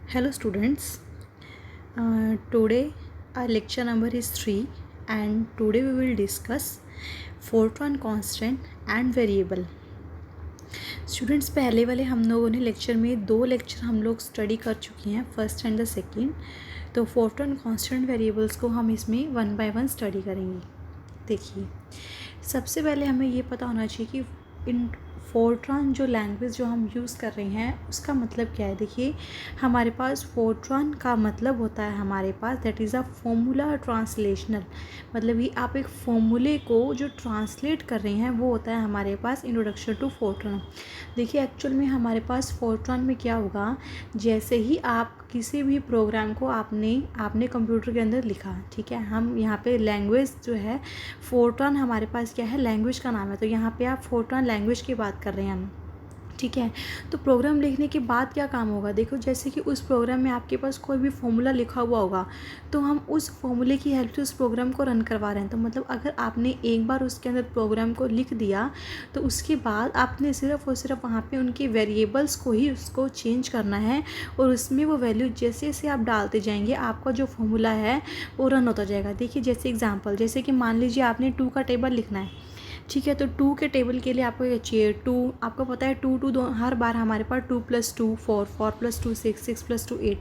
Hello students, today our lecture number is 3 and today we will discuss Fortran constant and variable. Students पहले वाले हम लोगों ने lecture में 2 लेक्चर हम लोग स्टडी कर चुके हैं, फर्स्ट एंड द सेकेंड। तो फोर्ट्रॉन कांस्टेंट वेरिएबल्स को हम इसमें 1 बाय 1 स्टडी करेंगे। देखिए, सबसे पहले हमें ये पता होना चाहिए कि इन फोर्ट्रॉन जो लैंग्वेज जो हम यूज़ कर रहे हैं उसका मतलब क्या है। देखिए, हमारे पास फोर्ट्रॉन का मतलब होता है हमारे पास that is a formula translational, मतलब कि आप एक फॉर्मूले को जो ट्रांसलेट कर रहे हैं वो होता है हमारे पास इंट्रोडक्शन टू फोर्ट्रॉन। देखिए, एक्चुअल में हमारे पास फोर्ट्रॉन में क्या होगा, जैसे ही आप किसी भी प्रोग्राम को आपने कंप्यूटर के अंदर लिखा, ठीक है, हम यहाँ पे लैंग्वेज जो है फोर्ट्रॉन हमारे पास क्या है, लैंग्वेज का नाम है। तो यहाँ पे आप फोर्ट्रॉन लैंग्वेज की बात कर रहे हैं हम, ठीक है। तो प्रोग्राम लिखने के बाद क्या काम होगा, देखो जैसे कि उस प्रोग्राम में आपके पास कोई भी फॉर्मूला लिखा हुआ होगा तो हम उस फॉर्मूले की हेल्प से उस प्रोग्राम को रन करवा रहे हैं। तो मतलब अगर आपने एक बार उसके अंदर प्रोग्राम को लिख दिया तो उसके बाद आपने सिर्फ और सिर्फ वहाँ पे उनके वेरिएबल्स को ही उसको चेंज करना है और उसमें वो वैल्यू जैसे जैसे आप डालते जाएंगे आपका जो फॉर्मूला है वो रन होता जाएगा। देखिए, जैसे एग्जाम्पल, जैसे कि मान लीजिए आपने 2 का टेबल लिखना है, ठीक है। तो 2 के टेबल के लिए आपको क्या चाहिए, 2, आपको पता है 2 2 हर बार हमारे पास 2 + 2 4, 4 + 2 6, 6 + 2 8।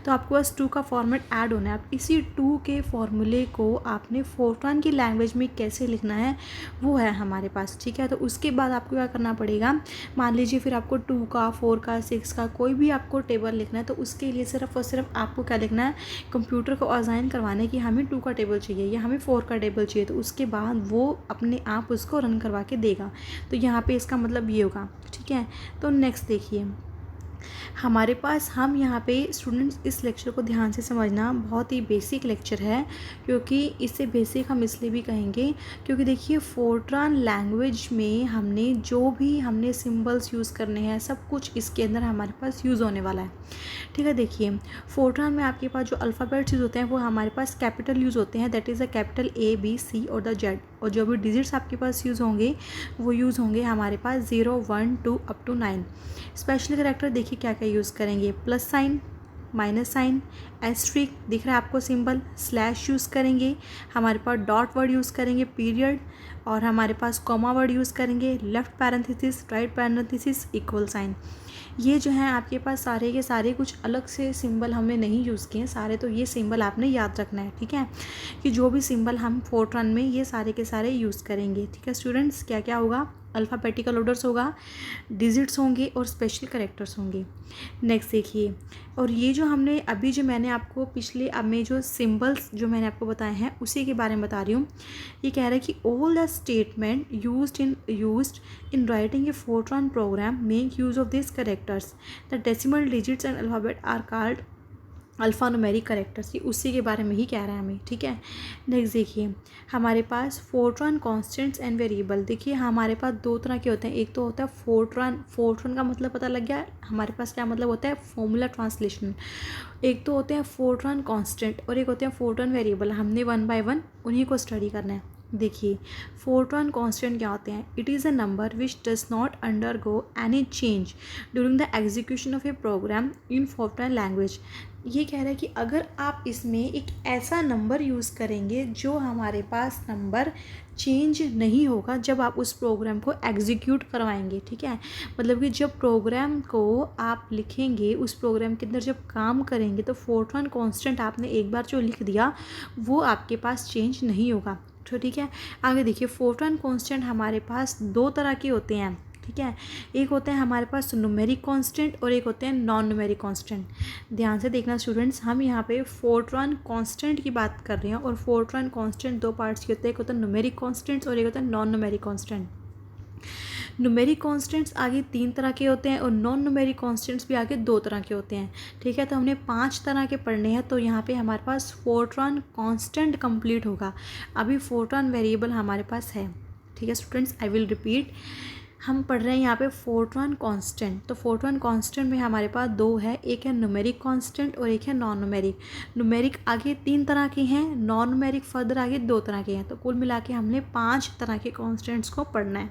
तो आपको बस 2 का फॉर्मेट ऐड होना है। आप इसी 2 के फॉर्मूले को आपने फोर्ट्रॉन की लैंग्वेज में कैसे लिखना है वो है हमारे पास, ठीक है। तो उसके बाद आपको क्या करना पड़ेगा, मान लीजिए फिर आपको 2 का 4 का 6 का कोई भी आपको टेबल लिखना है तो उसके लिए सिर्फ और सिर्फ आपको क्या लिखना है, कंप्यूटर को असाइन करवाने कि हमें 2 का टेबल चाहिए या हमें 4 का टेबल चाहिए। तो उसके बाद वो अपने आप उसको रन करवा के देगा। तो यहाँ पे इसका मतलब ये होगा, ठीक है। तो नेक्स्ट देखिए, हमारे पास हम यहाँ पे स्टूडेंट्स इस लेक्चर को ध्यान से समझना, बहुत ही बेसिक लेक्चर है, क्योंकि इससे बेसिक हम इसलिए भी कहेंगे क्योंकि देखिए फोर्ट्रॉन लैंग्वेज में हमने सिंबल्स यूज़ करने हैं, सब कुछ इसके अंदर हमारे पास यूज़ होने वाला है, ठीक है। देखिए, फोर्ट्रॉन में आपके पास जो अल्फ़ाबेट्स यूज़ होते हैं वो हमारे पास कैपिटल यूज़ होते हैं, that is a capital A B C और द Z। और जो भी डिजिट्स आपके पास यूज़ होंगे वो यूज़ होंगे हमारे पास 0 1 2 अप टू 9। स्पेशल कैरेक्टर देखिए क्या क्या यूज़ करेंगे, plus sign, minus sign, asterisk दिख रहा है आपको सिंबल, स्लैश यूज़ करेंगे, हमारे पास डॉट वर्ड यूज़ करेंगे, पीरियड, और हमारे पास कॉमा वर्ड यूज़ करेंगे, left parenthesis, right parenthesis, equal sign. ये जो है आपके पास सारे के सारे कुछ अलग से सिंबल हमने नहीं यूज़ किए हैं, सारे तो ये सिंबल आपने याद रखना है, ठीक है, कि जो भी सिंबल हम फोर्ट्रॉन में ये सारे के सारे यूज़ करेंगे, ठीक है स्टूडेंट्स। क्या क्या होगा, अल्फ़ाबेटिकल ऑर्डर्स होगा, डिजिट्स होंगे और स्पेशल कैरेक्टर्स होंगे। नेक्स्ट देखिए, और ये जो हमने अभी जो मैंने आपको पिछले अब में जो सिंबल्स जो मैंने आपको बताए हैं उसी के बारे में बता रही हूँ। ये कह रहा है कि all the statement used in writing a Fortran program make use of this characters, the decimal digits and alphabet are called alpha numeric characters. ये उसी के बारे में ही कह रहा है हमें, ठीक है। नेक्स्ट देखिए, हमारे पास फोर्ट्रॉन कॉन्स्टेंट्स एंड वेरिएबल। देखिए, हमारे पास 2 तरह के होते हैं, एक तो होता है फोर्ट्रॉन का मतलब पता लग गया हमारे पास क्या मतलब होता है, फॉर्मूला ट्रांसलेशन। एक तो होते हैं फोर्ट्रॉन कॉन्स्टेंट और एक होते हैं फोर्ट्रॉन वेरिएबल। हमने 1 बाय 1 उन्हीं को स्टडी करना है। देखिए, फोर्ट्रॉन कांस्टेंट क्या होते हैं, it is a number which does not undergo any change during the execution of a program in Fortran language. ये कह रहा है कि अगर आप इसमें एक ऐसा नंबर यूज़ करेंगे जो हमारे पास नंबर चेंज नहीं होगा जब आप उस प्रोग्राम को एग्जीक्यूट करवाएंगे, ठीक है। मतलब कि जब प्रोग्राम को आप लिखेंगे, उस प्रोग्राम के अंदर जब काम करेंगे तो फोर्ट्रॉन कांस्टेंट आपने एक बार जो लिख दिया वो आपके पास चेंज नहीं होगा, तो ठीक है। आगे देखिए, फोर्ट्रॉन कांस्टेंट हमारे पास 2 तरह के होते हैं, ठीक है। एक होते हैं हमारे पास न्यूमेरिक कांस्टेंट और एक होते हैं नॉन न्यूमेरिक कांस्टेंट। ध्यान से देखना स्टूडेंट्स, हम यहाँ पे फोर्ट्रॉन कांस्टेंट की बात कर रहे हैं और फोर्ट्रॉन कांस्टेंट 2 पार्ट्स के होते हैं, एक होता है न्यूमेरिक कांस्टेंट्स और एक होता है non numeric constant. Numeric constants आगे 3 तरह के होते हैं और नॉन न्यूमेरिक कांस्टेंट्स भी आगे 2 तरह के होते हैं, ठीक है। तो हमने 5 तरह के पढ़ने हैं, तो यहाँ पे हमारे पास फोर्ट्रॉन कांस्टेंट कंप्लीट होगा, अभी फोर्ट्रॉन वेरिएबल हमारे पास है, ठीक है स्टूडेंट्स। आई विल रिपीट, हम पढ़ रहे हैं यहाँ पे फोर्ट्रॉन कांस्टेंट। तो फोर्ट्रॉन कांस्टेंट में हमारे पास दो है, एक है न्यूमेरिक कांस्टेंट और एक है नॉन न्यूमेरिक। न्यूमेरिक आगे 3 तरह के हैं, नॉन न्यूमेरिक फर्दर आगे 2 तरह के हैं। तो कुल मिला के हमने 5 तरह के कांस्टेंट्स को पढ़ना है।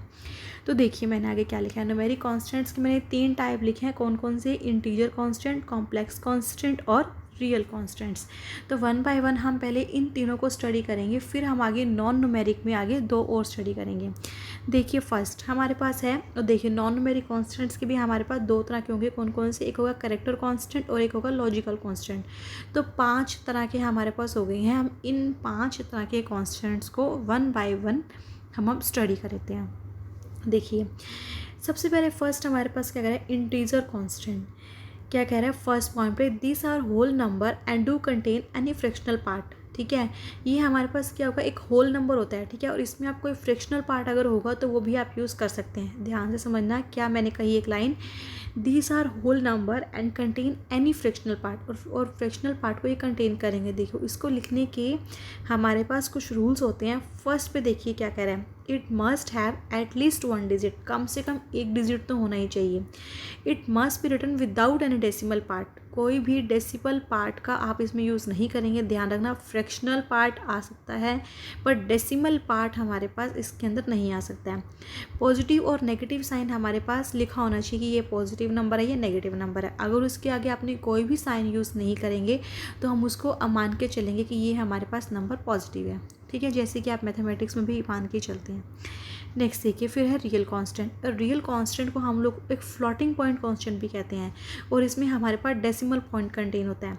तो देखिए मैंने आगे क्या लिखा है, न्यूमेरिक कांस्टेंट्स के मैंने 3 टाइप लिखे हैं। कौन कौन से? इंटीजर कांस्टेंट, कॉम्प्लेक्स कांस्टेंट और रियल कांस्टेंट्स। तो 1 बाय 1 हम पहले इन तीनों को स्टडी करेंगे, फिर हम आगे नॉन न्यूमेरिक में आगे 2 और स्टडी करेंगे। देखिए फर्स्ट हमारे पास है, और देखिए नॉन न्यूमेरिक कांस्टेंट्स के भी हमारे पास 2 तरह के होंगे। कौन कौन से? एक होगा कैरेक्टर कांस्टेंट और एक होगा लॉजिकल कांस्टेंट। तो 5 तरह के हमारे पास हो गए हैं। हम इन 5 तरह के कांस्टेंट्स को 1 बाय 1 हम स्टडी करते हैं। देखिए सबसे पहले फर्स्ट हमारे पास क्या कह रहा है, इंटीजर कांस्टेंट। क्या कह रहा है फर्स्ट पॉइंट पे, this are whole number and do contain any fractional part. ठीक है, ये हमारे पास क्या होगा, एक होल नंबर होता है। ठीक है, और इसमें आप कोई फ्रैक्शनल पार्ट अगर होगा तो वो भी आप यूज़ कर सकते हैं। ध्यान से समझना क्या मैंने कही एक line, these are whole number and contain any fractional part, और फ्रैक्शनल पार्ट को ये कंटेन करेंगे। देखो इसको लिखने के हमारे पास कुछ रूल्स होते हैं। फर्स्ट पे देखिए क्या कह रहा है, it must have at least 1 digit, कम से कम 1 डिजिट तो होना ही चाहिए। It must be written without any decimal part, कोई भी डेसिमल पार्ट का आप इसमें यूज़ नहीं करेंगे। ध्यान रखना फ्रैक्शनल पार्ट आ सकता है पर डेसिमल पार्ट हमारे पास इसके अंदर नहीं आ सकता है। पॉजिटिव और नेगेटिव साइन हमारे पास लिखा होना चाहिए कि ये पॉजिटिव नंबर है, ये नेगेटिव नंबर है। अगर उसके आगे आपने कोई भी साइन यूज़ नहीं करेंगे तो हम उसको मान के चलेंगे कि ये हमारे पास नंबर पॉजिटिव है। ठीक है, जैसे कि आप मैथमेटिक्स में भी मान के चलते हैं। नेक्स्ट देखिए फिर है रियल कांस्टेंट। रियल कांस्टेंट को हम लोग एक फ्लोटिंग पॉइंट कांस्टेंट भी कहते हैं, और इसमें हमारे पास डेसिमल पॉइंट कंटेन होता है।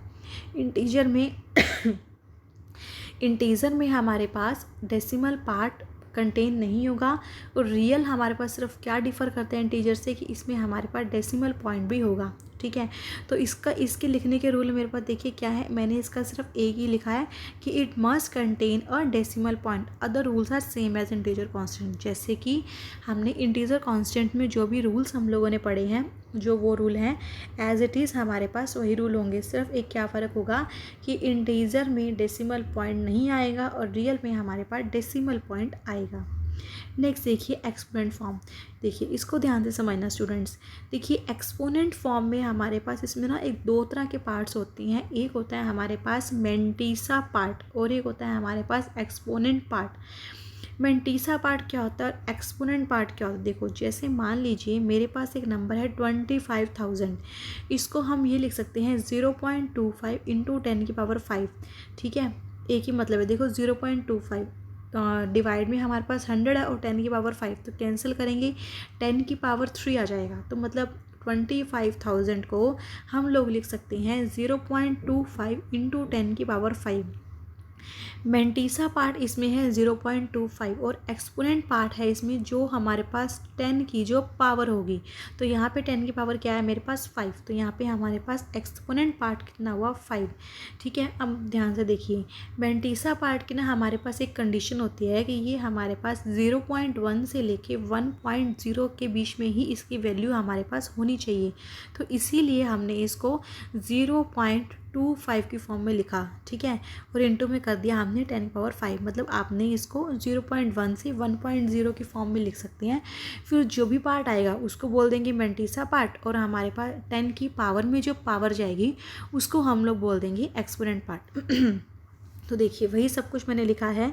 इंटीजर में हमारे पास डेसिमल पार्ट कंटेन नहीं होगा, और रियल हमारे पास सिर्फ क्या डिफ़र करते हैं इंटीजर से, कि इसमें हमारे पास डेसिमल पॉइंट भी होगा। ठीक है, तो इसके लिखने के रूल मेरे पास देखिए क्या है, मैंने इसका सिर्फ एक ही लिखा है कि it must contain a decimal point, other rules are same as integer constant. जैसे कि हमने इंटीजर कांस्टेंट में जो भी रूल्स हम लोगों ने पढ़े हैं, जो वो रूल हैं एज इट इज़ हमारे पास वही रूल होंगे। सिर्फ एक क्या फ़र्क होगा कि इंटीजर में डेसिमल पॉइंट नहीं आएगा और रियल में हमारे पास डेसिमल पॉइंट आएगा। नेक्स्ट देखिए एक्सपोनेंट फॉर्म। देखिए इसको ध्यान से समझना स्टूडेंट्स। देखिए एक्सपोनेंट फॉर्म में हमारे पास इसमें ना एक 2 तरह के पार्ट्स होती हैं। एक होता है हमारे पास मेंटीसा पार्ट और एक होता है हमारे पास एक्सपोनेंट पार्ट। मेंटीसा पार्ट क्या होता है और एक्सपोनेंट पार्ट क्या होता है? देखो जैसे मान लीजिए मेरे पास एक नंबर है 25,000, इसको हम ये लिख सकते हैं 0.25 इंटू 10 की पावर 5। ठीक है, एक ही मतलब है। देखो 0.25 डिवाइड में हमारे पास 100 है और 10 की पावर 5, तो कैंसिल करेंगे 10 की पावर 3 आ जाएगा। तो मतलब 25,000 को हम लोग लिख सकते हैं 0.25 इंटू 10 की पावर 5। मेंटीसा पार्ट इसमें है 0.25 और एक्सपोनेंट पार्ट है इसमें जो हमारे पास 10 की जो पावर होगी। तो यहाँ पे 10 की पावर क्या है मेरे पास 5, तो यहाँ पे हमारे पास एक्सपोनेंट पार्ट कितना हुआ 5। ठीक है, अब ध्यान से देखिए मेंटीसा पार्ट की ना हमारे पास एक कंडीशन होती है कि ये हमारे पास 0.1 से लेके 1.0 के बीच में ही इसकी वैल्यू हमारे पास होनी चाहिए। तो इसीलिए हमने इसको 0.25 की फॉर्म में लिखा। ठीक है, और इंटू में कर दिया हमने 10 पावर 5, मतलब आपने इसको 0.1 से 1.0 की फॉर्म में लिख सकते हैं। फिर जो भी पार्ट आएगा उसको बोल देंगे मेंटीसा पार्ट, और हमारे पास 10 की पावर में जो पावर जाएगी उसको हम लोग बोल देंगे एक्सपोनेंट पार्ट। तो देखिए वही सब कुछ मैंने लिखा है।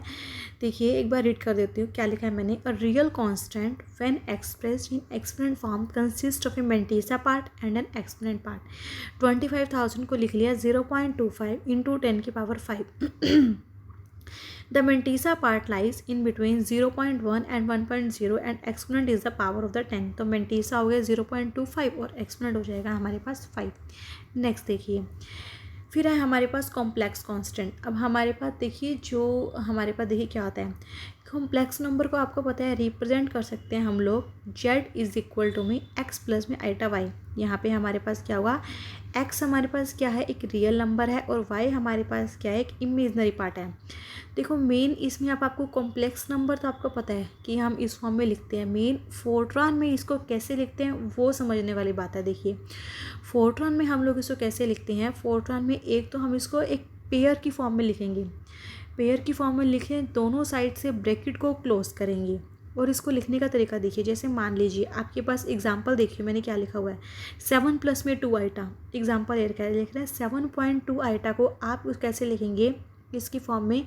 देखिए एक बार रीड कर देती हूँ क्या लिखा है मैंने। A real constant when expressed in exponent form consist of A mantissa part and N exponent part. 25,000 को लिख लिया 0.25 इंटू 10 की power 5। The Mentisa part lies in between 0.1 and 1.0 and exponent is the power of the 10। तो Mentisa हो गया 0.25 और exponent हो जाएगा हमारे पास 5। नेक्स्ट देखिए फिर है हमारे पास कॉम्प्लेक्स कांस्टेंट। अब हमारे पास देखिए जो हमारे पास देखिए क्या होता है, कॉम्प्लेक्स नंबर को आपको पता है रिप्रेजेंट कर सकते हैं हम लोग z इज़ इक्वल टू में x प्लस में आइटा y। यहाँ पे हमारे पास क्या हुआ, x हमारे पास क्या है एक रियल नंबर है और y हमारे पास क्या है एक इमेजनरी पार्ट है। देखो मेन इसमें आपको कॉम्प्लेक्स नंबर तो आपको पता है कि हम इस फॉर्म में लिखते हैं। मेन फोर्ट्रॉन में इसको कैसे लिखते हैं वो समझने वाली बात है। देखिए फोर्ट्रॉन में हम लोग इसको कैसे लिखते हैं, फोर्ट्रॉन में एक तो हम इसको एक पेयर की फॉर्म में लिखेंगे। पेयर की फॉर्म में लिखें, दोनों साइड से ब्रैकेट को क्लोज करेंगे। और इसको लिखने का तरीका देखिए, जैसे मान लीजिए आपके पास एग्जाम्पल देखिए मैंने क्या लिखा हुआ है, 7 प्लस में 2 आइटा, एग्जाम्पल लिख रहा है 7.2 आइटा को आप कैसे लिखेंगे इसकी फॉर्म में,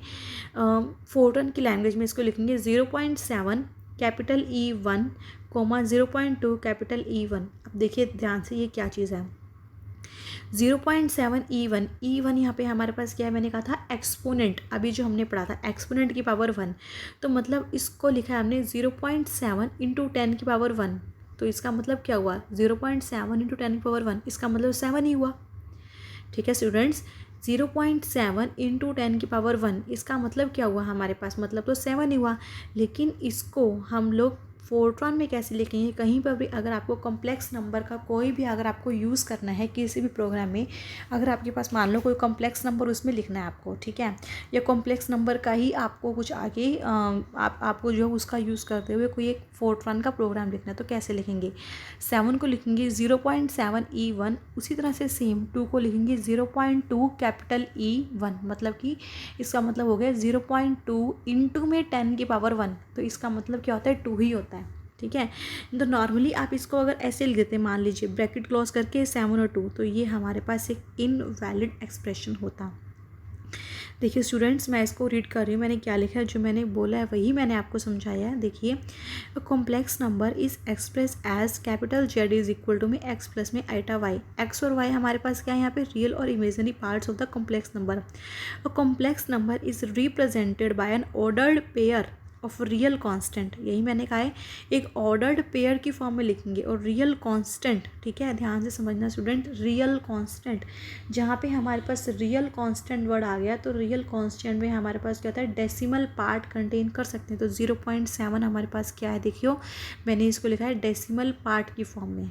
फोर्ट्रॉन की लैंग्वेज में इसको लिखेंगे 0.7 कैपिटल E1 0.2 कैपिटल E1। अब देखिए ध्यान से ये क्या चीज़ है, 0.7 E1 यहाँ पे हमारे पास क्या है, मैंने कहा था एक्सपोनेंट, अभी जो हमने पढ़ा था एक्सपोनेंट की पावर 1, तो मतलब इसको लिखा है हमने 0.7 इंटू 10 की पावर 1, तो इसका मतलब क्या हुआ 0.7 इंटू 10 की पावर 1, इसका मतलब 7 ही हुआ। ठीक है स्टूडेंट्स, 0.7 इंटू 10 की पावर 1, इसका मतलब क्या हुआ हमारे पास, मतलब तो 7 ही हुआ। लेकिन इसको हम लोग फोर्ट्रॉन में कैसे लिखेंगे, कहीं पर भी अगर आपको कॉम्प्लेक्स नंबर का कोई भी अगर आपको यूज़ करना है किसी भी प्रोग्राम में, अगर आपके पास मान लो कोई कॉम्प्लेक्स नंबर उसमें लिखना है आपको, ठीक है, या कॉम्प्लेक्स नंबर का ही आपको कुछ आगे आपको जो उसका यूज़ करते हुए कोई एक फोर्ट्रॉन का प्रोग्राम लिखना है, तो कैसे लिखेंगे, 7 को लिखेंगे 0.7 E1, उसी तरह से सेम 2 को लिखेंगे 0.2 कैपिटल E1, मतलब कि इसका मतलब हो गया 0.2 इंटू में 10 की पावर 1, तो इसका मतलब क्या होता है 2 ही होता है। ठीक है, तो नॉर्मली आप इसको अगर ऐसे लिख देते हैं, मान लीजिए ब्रैकेट क्लोज करके 7 और 2, तो ये हमारे पास एक इनवैलिड एक्सप्रेशन होता। देखिए स्टूडेंट्स, मैं इसको रीड कर रही हूँ, मैंने क्या लिखा है, जो मैंने बोला है वही मैंने आपको समझाया है। देखिए, a complex number is express as capital Z is equal to में एक्स प्लस में आइटा वाई। एक्स और वाई हमारे पास क्या है यहाँ पे, रियल और imaginary parts of the complex number. A complex number is represented by an ordered pair of real constant, यही मैंने कहा है, एक ऑर्डर्ड पेयर की फॉर्म में लिखेंगे, और रियल कांस्टेंट, ठीक है, ध्यान से समझना स्टूडेंट, रियल कांस्टेंट, जहाँ पे हमारे पास रियल कांस्टेंट वर्ड आ गया, तो रियल कांस्टेंट में हमारे पास क्या होता है, डेसिमल पार्ट कंटेन कर सकते हैं। तो 0.7 हमारे पास क्या है, देखियो मैंने इसको लिखा है डेसिमल पार्ट की फॉर्म में।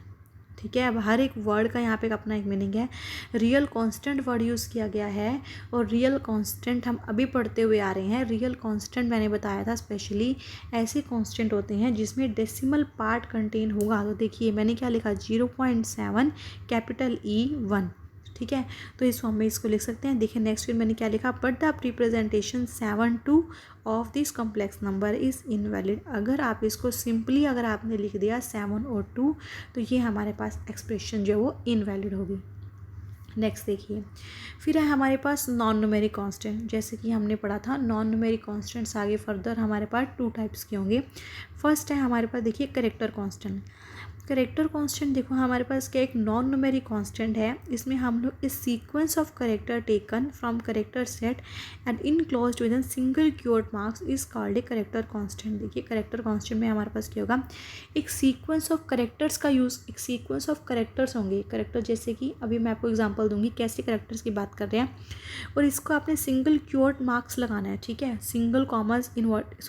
ठीक है, अब हर एक वर्ड का यहाँ पे अपना एक मीनिंग है। रियल कांस्टेंट वर्ड यूज़ किया गया है, और रियल कांस्टेंट हम अभी पढ़ते हुए आ रहे हैं। रियल कांस्टेंट मैंने बताया था स्पेशली ऐसे कांस्टेंट होते हैं जिसमें डेसिमल पार्ट कंटेन होगा। तो देखिए मैंने क्या लिखा, 0.7 कैपिटल E1, ठीक है, तो इस फॉर्म में इसको लिख सकते हैं। देखिए नेक्स्ट फिर मैंने क्या लिखा, but the representation 7 of this complex number is invalid. अगर आप इसको सिंपली अगर आपने लिख दिया 7 और 2, तो ये हमारे पास एक्सप्रेशन जो है वो इनवैलिड होगी। नेक्स्ट देखिए, फिर है हमारे पास नॉन न्यूमेरिक कांस्टेंट, जैसे कि हमने पढ़ा था नॉन न्यूमेरिक कांस्टेंट्स आगे फर्दर हमारे पास 2 टाइप्स के होंगे। फर्स्ट है हमारे पास देखिए करेक्टर कांस्टेंट। करेक्टर कांस्टेंट देखो हमारे पास क्या एक नॉन न्यूमेरिक कांस्टेंट है, इसमें हम लोग इस sequence of character taken from character set and enclosed with in single keyword marks is called a character constant. देखिए करेक्टर कांस्टेंट में हमारे पास क्या होगा, एक सीक्वेंस ऑफ करेक्टर्स का यूज़, एक सीक्वेंस ऑफ करेक्टर्स होंगे, करेक्टर जैसे कि अभी मैं आपको एग्जांपल दूंगी कैसे करेक्टर्स की बात कर रहे हैं, और इसको आपने सिंगल कीवर्ड मार्क्स लगाना है। ठीक है, सिंगल कॉमर्स इनवर्ट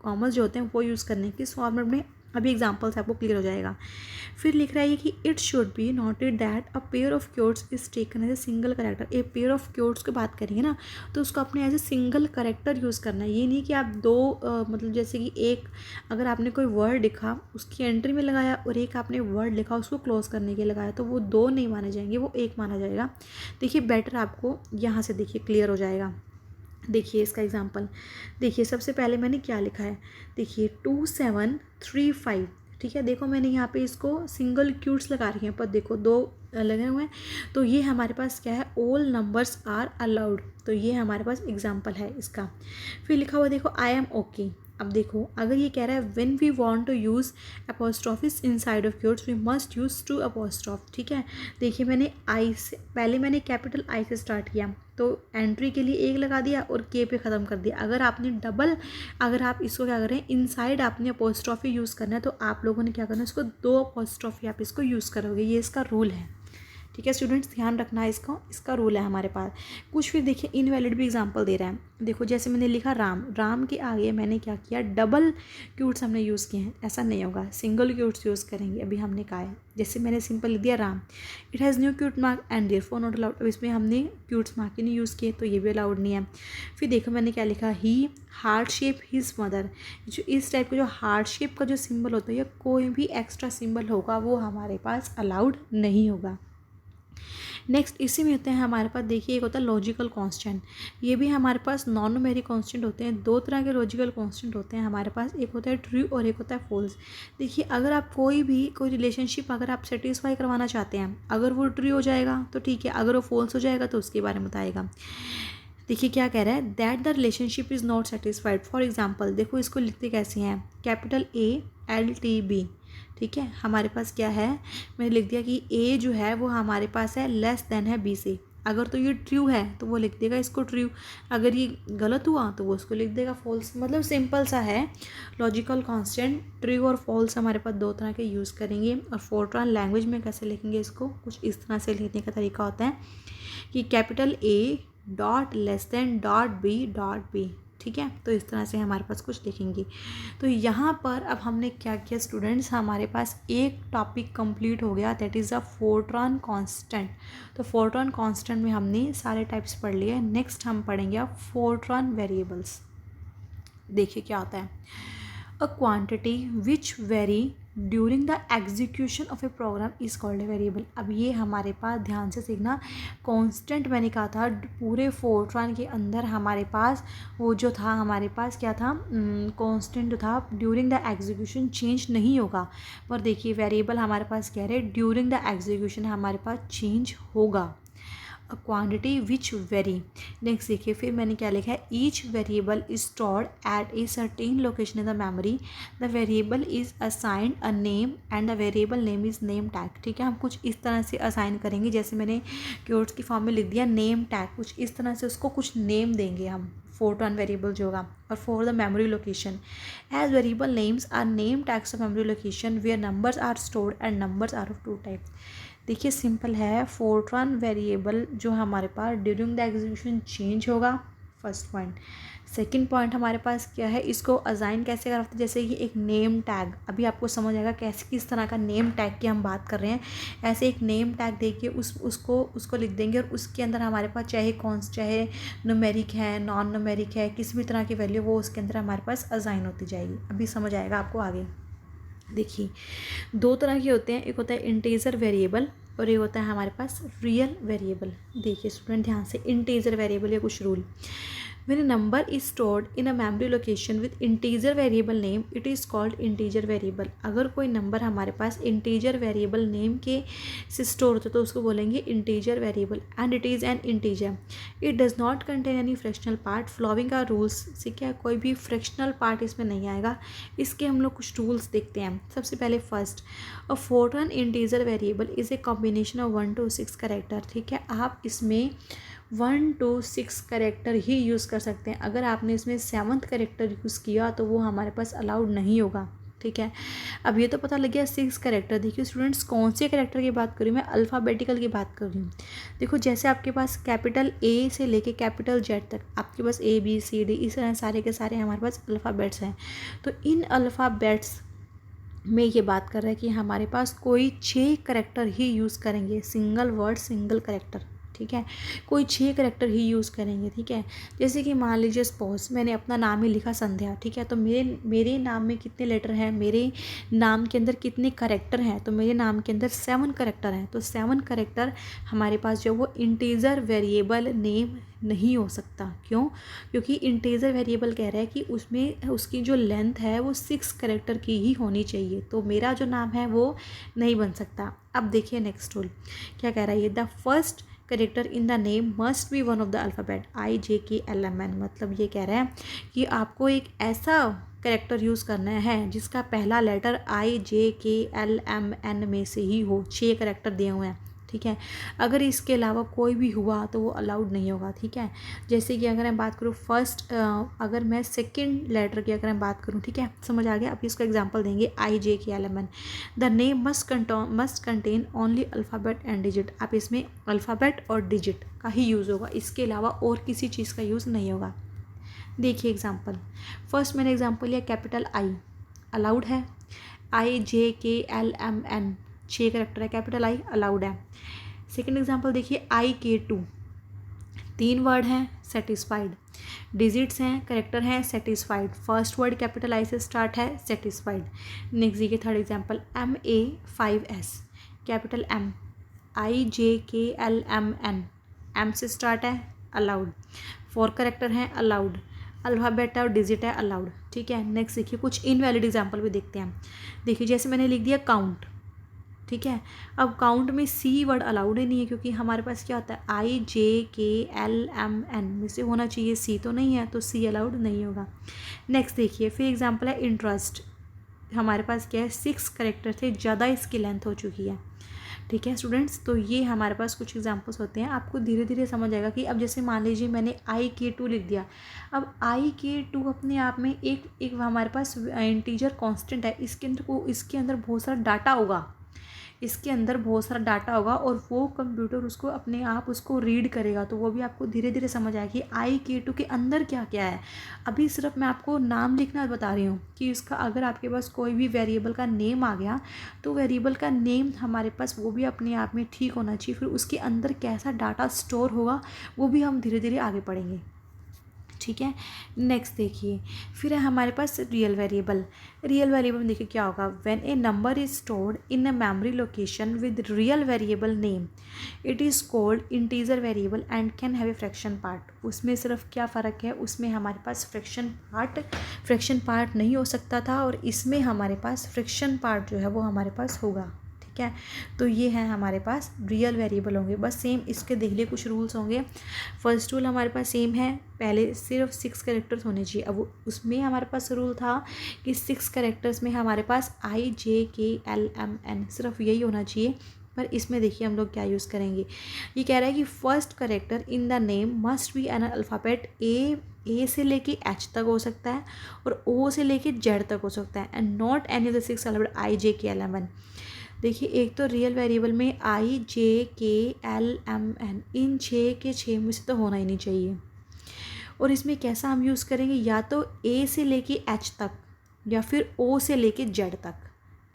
कॉमर्स जो होते हैं वो यूज़ करने की इस फॉर्मेट में, अभी एग्जांपल से आपको क्लियर हो जाएगा। फिर लिख रहा है कि it should be noted that a pair of quotes is taken as a single character. A pair of quotes की बात करेंगे ना, तो उसको अपने as a single character use करना है। ये नहीं कि आप दो मतलब जैसे कि एक अगर आपने कोई वर्ड लिखा उसकी एंट्री में लगाया, और एक आपने वर्ड लिखा उसको क्लोज करने के लिए लगाया, तो वो दो नहीं माने जाएंगे, वो एक माना जाएगा। देखिए बेटर आपको यहाँ से देखिए क्लियर हो जाएगा। देखिए इसका एग्जांपल देखिए, सबसे पहले मैंने क्या लिखा है, देखिए 2735, ठीक है, देखो मैंने यहाँ पे इसको सिंगल क्यूट्स लगा रही हैं, पर देखो दो लगे हुए हैं, तो ये हमारे पास क्या है, ऑल नंबर्स आर अलाउड, तो ये हमारे पास एग्जांपल है इसका। फिर लिखा हुआ देखो आई एम ओके। अब देखो अगर ये कह रहा है when we want to use apostrophes inside of quotes we must use two apostrophe. ठीक है, देखिए मैंने आई से पहले मैंने कैपिटल आई से स्टार्ट किया, तो एंट्री के लिए एक लगा दिया और के पे ख़त्म कर दिया। अगर आपने डबल, अगर आप इसको क्या करें, इनसाइड आपने अपोस्ट्रॉफी यूज़ करना है, तो आप लोगों ने क्या करना है, इसको 2 अपोस्ट्रॉफी आप इसको यूज़ करोगे, ये इसका रूल है। ठीक है स्टूडेंट्स, ध्यान रखना है इसको, इसका रूल है हमारे पास। कुछ फिर देखिए इनवैलिड भी एग्जांपल दे रहा है। देखो जैसे मैंने लिखा राम, राम के आगे मैंने क्या किया, डबल क्यूट्स हमने यूज़ किए हैं, ऐसा नहीं होगा, सिंगल क्यूट्स यूज़ करेंगे। अभी हमने कहा है, जैसे मैंने सिंपल लिख दिया Ram, it has new cute mark and therefore not allowed. अब इसमें हमने क्यूट्स मार्क ही नहीं यूज़ किए, तो ये भी अलाउड नहीं है। फिर देखो मैंने क्या लिखा, ही हार्ट शेप हिज मदर, जो इस टाइप का जो हार्ट शेप का जो सिंबल होता है या कोई भी एक्स्ट्रा सिंबल होगा वो हमारे पास अलाउड नहीं होगा। नेक्स्ट इसी में होते हैं हमारे पास, देखिए एक होता है लॉजिकल कांस्टेंट, ये भी हमारे पास नॉन न्यूमेरिक कांस्टेंट होते हैं। दो तरह के लॉजिकल कांस्टेंट होते हैं हमारे पास, एक होता है ट्रू और एक होता है फॉल्स। देखिए अगर आप कोई रिलेशनशिप अगर आप सेटिस्फाई करवाना चाहते हैं, अगर वो ट्रू हो जाएगा तो ठीक है, अगर वो फॉल्स हो जाएगा तो उसके बारे में बताएगा। देखिए क्या कह रहा है, that the relationship is not satisfied. For example देखो इसको लिखते कैसे हैं, कैपिटल ALTB, ठीक है, हमारे पास क्या है, मैंने लिख दिया कि A जो है वो हमारे पास है लेस देन है B से। अगर तो ये ट्रू है तो वो लिख देगा इसको ट्रू, अगर ये गलत हुआ तो वो उसको लिख देगा फॉल्स। मतलब सिंपल सा है लॉजिकल कांस्टेंट, ट्रू और फॉल्स हमारे पास दो तरह के यूज़ करेंगे। और फोर्ट्रान लैंग्वेज में कैसे लिखेंगे इसको, कुछ इस तरह से लिखने का तरीका होता है कि capital A dot less than dot B, ठीक है। तो इस तरह से हमारे पास कुछ लिखेंगे। तो यहाँ पर अब हमने क्या किया स्टूडेंट्स, हमारे पास एक टॉपिक कंप्लीट हो गया, that is a Fortran constant. तो फोर्ट्रान कांस्टेंट में हमने सारे टाइप्स पढ़ लिए। नेक्स्ट हम पढ़ेंगे अब फोर्ट्रान वेरिएबल्स। देखिए क्या होता है, a quantity which very during the execution of a program is called a variable. अब ये हमारे पास ध्यान से सीखना, कांस्टेंट मैंने कहा था पूरे फोर्ट्रान के अंदर हमारे पास वो जो था, हमारे पास क्या था, कांस्टेंट जो था ड्यूरिंग द एग्जीक्यूशन चेंज नहीं होगा। पर देखिए वेरिएबल हमारे पास कह रहे ड्यूरिंग द एग्जीक्यूशन हमारे पास चेंज होगा। अ क्वांटिटी विच वेरी। नेक्स्ट देखिए फिर मैंने क्या लिखा है, each variable is stored at a certain location in the memory, the variable is assigned a name and the variable name is name tag. ठीक है, हम कुछ इस तरह से असाइन करेंगे, जैसे मैंने क्योर्ड्स की फॉर्म में लिख दिया नेम टैग, कुछ इस तरह से उसको कुछ नेम देंगे हम फोर्ट्रान वेरिएबल जो होगा। और for the memory location as variable names are name tags of memory location where numbers are stored and numbers are of two types. देखिए सिंपल है, फोर्ट्रान वेरिएबल जो हमारे पास ड्यूरिंग द एग्जीक्यूशन चेंज होगा, first point. Second point हमारे पास क्या है, इसको असाइन कैसे करते हैं, जैसे कि एक नेम टैग, अभी आपको समझ आएगा कैसे किस तरह का नेम टैग की हम बात कर रहे हैं। ऐसे एक नेम टैग देखिए उसको लिख देंगे और उसके अंदर हमारे पास चाहे न्यूमेरिक है नॉन न्यूमेरिक है किसी भी तरह की वैल्यू वो उसके अंदर हमारे पास असाइन होती जाएगी। अभी समझ आएगा आपको आगे। देखिए दो तरह के होते हैं, एक होता है इंटीजर वेरिएबल और एक होता है हमारे पास रियल वेरिएबल। देखिए स्टूडेंट ध्यान से, इंटीजर वेरिएबल या कुछ rule, when a number is stored in a memory location with integer variable name it is called integer variable। अगर कोई नंबर हमारे पास integer variable name के से स्टोर होता है तो उसको बोलेंगे integer variable and it is an integer, it does not contain any fractional part following our rules। ठीक है, कोई भी फ्रैक्शनल पार्ट इसमें नहीं आएगा। इसके हम लोग कुछ रूल्स देखते हैं। सबसे पहले first, a Fortran integer variable is a combination of 1 to 6 character. ठीक है, आप इसमें 1 to 6 कैरेक्टर ही यूज़ कर सकते हैं। अगर आपने इसमें 7th कैरेक्टर यूज़ किया तो वो हमारे पास अलाउड नहीं होगा। ठीक है, अब ये तो पता लग गया 6 कैरेक्टर। देखिए स्टूडेंट्स कौन से कैरेक्टर की बात कर रही हूँ मैं, अल्फ़ाबेटिकल की बात कर रही हूँ। देखो जैसे आपके पास कैपिटल A से लेके कैपिटल Z तक आपके पास ABCD इस तरह सारे के सारे हमारे पास अल्फ़ाबेट्स हैं। तो इन अल्फ़ाबेट्स में ये बात कर रहा है कि हमारे पास कोई 6 कैरेक्टर ही यूज़ करेंगे, सिंगल वर्ड सिंगल कैरेक्टर। ठीक है, कोई 6 कैरेक्टर ही यूज़ करेंगे। ठीक है, जैसे कि मान लीजिए सपोज मैंने अपना नाम ही लिखा संध्या। ठीक है, तो मेरे नाम में कितने लेटर हैं, मेरे नाम के अंदर कितने कैरेक्टर हैं, तो मेरे नाम के अंदर 7 कैरेक्टर हैं। तो 7 कैरेक्टर हमारे पास जो वो इंटीजर वेरिएबल नेम नहीं हो सकता। क्यों? क्योंकि इंटीजर वेरिएबल कह रहा है कि उसमें उसकी जो लेंथ है वो 6 कैरेक्टर की ही होनी चाहिए, तो मेरा जो नाम है वो नहीं बन सकता। अब देखिए नेक्स्ट रूल क्या कह रहा है, ये the first character in the name must be one of the alphabet IJKLMN। मतलब ये कह रहा है कि आपको एक ऐसा करेक्टर यूज़ करना है जिसका पहला लेटर IJKLMN में से ही हो। 6 करेक्टर दिए हुए हैं। ठीक है, अगर इसके अलावा कोई भी हुआ तो वो अलाउड नहीं होगा। ठीक है, जैसे कि अगर मैं बात करूँ फर्स्ट, अगर मैं सेकंड लेटर की अगर मैं बात करूँ, ठीक है समझ आ गया। अब इसका एग्जांपल देंगे IJKLMN। The name must contain only alphabet and digit. आप इसमें अल्फ़ाबेट और डिजिट का ही यूज़ होगा, इसके अलावा और किसी चीज़ का यूज़ नहीं होगा। देखिए एग्जाम्पल, फर्स्ट मैंने एग्जाम्पल लिया कैपिटल I, अलाउड है। IJKLMN 6 करेक्टर है, कैपिटल I अलाउड है। सेकेंड एग्जाम्पल देखिए IK2, 3 वर्ड हैं, सेटिस्फाइड। डिजिट्स हैं, करेक्टर हैं, satisfied. First word capital I से स्टार्ट है, सेटिस्फाइड। नेक्स्ट देखिए third example MA5S, capital M IJKLMN, M से स्टार्ट है अलाउड, 4 करेक्टर हैं अलाउड, अल्फ़ाबेट है और डिजिट है अलाउड, ठीक है। नेक्स्ट देखिए कुछ इनवैलिड एग्जाम्पल भी देखते हैं। देखिए जैसे मैंने लिख दिया काउंट, ठीक है। अब काउंट में सी वर्ड अलाउड ही नहीं है, क्योंकि हमारे पास क्या होता है IJKLMN में से होना चाहिए, सी तो नहीं है, तो सी अलाउड नहीं होगा। नेक्स्ट देखिए फिर एग्जांपल है इंटरेस्ट, हमारे पास क्या है 6 करेक्टर थे, ज़्यादा इसकी लेंथ हो चुकी है, ठीक है स्टूडेंट्स। तो ये हमारे पास कुछ एग्जांपल्स होते हैं, आपको धीरे धीरे समझ आएगा कि अब जैसे मान लीजिए मैंने IK2 लिख दिया, अब IK2 अपने आप में एक हमारे पास इंटीजर कांस्टेंट है, इसके अंदर बहुत सारा डाटा होगा, इसके अंदर बहुत सारा डाटा होगा और वो कंप्यूटर उसको अपने आप उसको रीड करेगा, तो वो भी आपको धीरे धीरे समझ आएगा कि IK2 के अंदर क्या क्या है। अभी सिर्फ मैं आपको नाम लिखना बता रही हूँ कि इसका अगर आपके पास कोई भी वेरिएबल का नेम आ गया तो वेरिएबल का नेम हमारे पास वो भी अपने आप में ठीक होना चाहिए, फिर उसके अंदर कैसा डाटा स्टोर होगा वो भी हम धीरे धीरे आगे पढ़ेंगे, ठीक है। नेक्स्ट देखिए फिर है हमारे पास रियल वेरिएबल। रियल वेरिएबल में देखिए क्या होगा, when A number is stored in a memory location with real variable name it is called integer variable and can have a fraction part. उसमें सिर्फ क्या फ़र्क है, उसमें हमारे पास फ्रैक्शन पार्ट नहीं हो सकता था और इसमें हमारे पास फ्रैक्शन पार्ट जो है वो हमारे पास होगा, ठीक है। तो ये है हमारे पास रियल वेरिएबल होंगे, बस सेम इसके देख लिए कुछ रूल्स होंगे। फर्स्ट रूल हमारे पास सेम है, पहले सिर्फ 6 कैरेक्टर्स होने चाहिए। अब उसमें हमारे पास रूल था कि 6 कैरेक्टर्स में हमारे पास IJKLMN सिर्फ यही होना चाहिए, पर इसमें देखिए हम लोग क्या यूज़ करेंगे। ये कह रहा है कि first character in the name must be N alphabet ए से लेके H तक हो सकता है और O से लेके Z तक हो सकता है, and not any of the 6 alphabet IJKLMN। देखिए एक तो रियल वेरिएबल में IJKLMN इन 6 के 6 में से तो होना ही नहीं चाहिए। और इसमें कैसा हम यूज़ करेंगे, या तो A से लेके H तक या फिर O से लेके Z तक,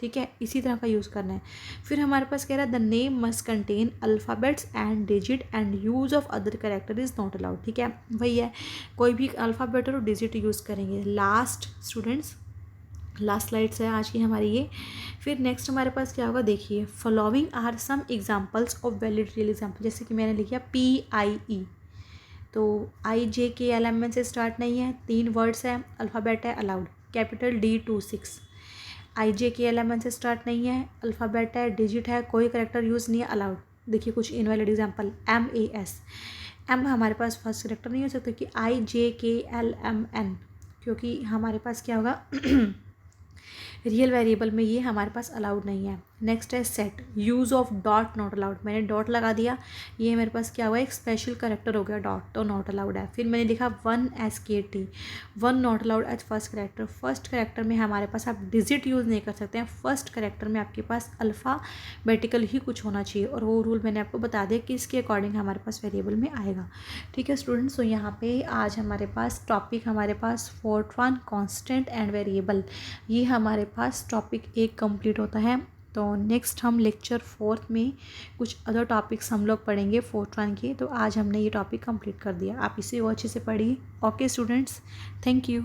ठीक है, इसी तरह का यूज़ करना है। फिर हमारे पास कह रहा है the name must contain alphabets and digit and use of other character is not allowed, ठीक है, वही है, कोई भी अल्फ़ाबेट और डिजिट यूज़ करेंगे। लास्ट स्लाइड्स है आज की हमारी ये। फिर नेक्स्ट हमारे पास क्या होगा, देखिए following are some examples of valid real example. जैसे कि मैंने लिखा PIE, तो IJKLMN से स्टार्ट नहीं है, 3 वर्ड्स है, अल्फ़ाबेट है अलाउड, कैपिटल D26। IJKLMN से स्टार्ट नहीं है, अल्फ़ाबेट है, डिजिट है, कोई करेक्टर यूज़ नहीं है, अलाउड। देखिए कुछ इनवैलिड एग्जांपल MAS, M हमारे पास फर्स्ट करेक्टर नहीं हो सकता कि IJKLMN, क्योंकि हमारे पास क्या होगा रियल वेरिएबल में ये हमारे पास अलाउड नहीं है। नेक्स्ट है set, use of dot not allowed, मैंने डॉट लगा दिया, ये मेरे पास क्या हुआ एक स्पेशल करेक्टर हो गया डॉट, तो नॉट अलाउड है। फिर मैंने लिखा 1SKT, 1 not allowed as first character. First character में हमारे पास आप डिजिट यूज़ नहीं कर सकते हैं, फर्स्ट करेक्टर में आपके पास अल्फ़ाबेटिकल ही कुछ होना चाहिए, और वो रूल मैंने आपको बता दिया कि इसके अकॉर्डिंग हमारे पास वेरिएबल में आएगा, ठीक है स्टूडेंट्स। तो यहाँ पे आज हमारे पास टॉपिक हमारे पास फोर्ट्रान कांस्टेंट एंड वेरिएबल, ये हमारे पास टॉपिक 1 कंप्लीट होता है। तो नेक्स्ट हम लेक्चर 4 में कुछ अदर टॉपिक्स हम लोग पढ़ेंगे फोर्ट्रान के। तो आज हमने ये टॉपिक कंप्लीट कर दिया, आप इसे और अच्छे से पढ़िए। Okay students, thank you.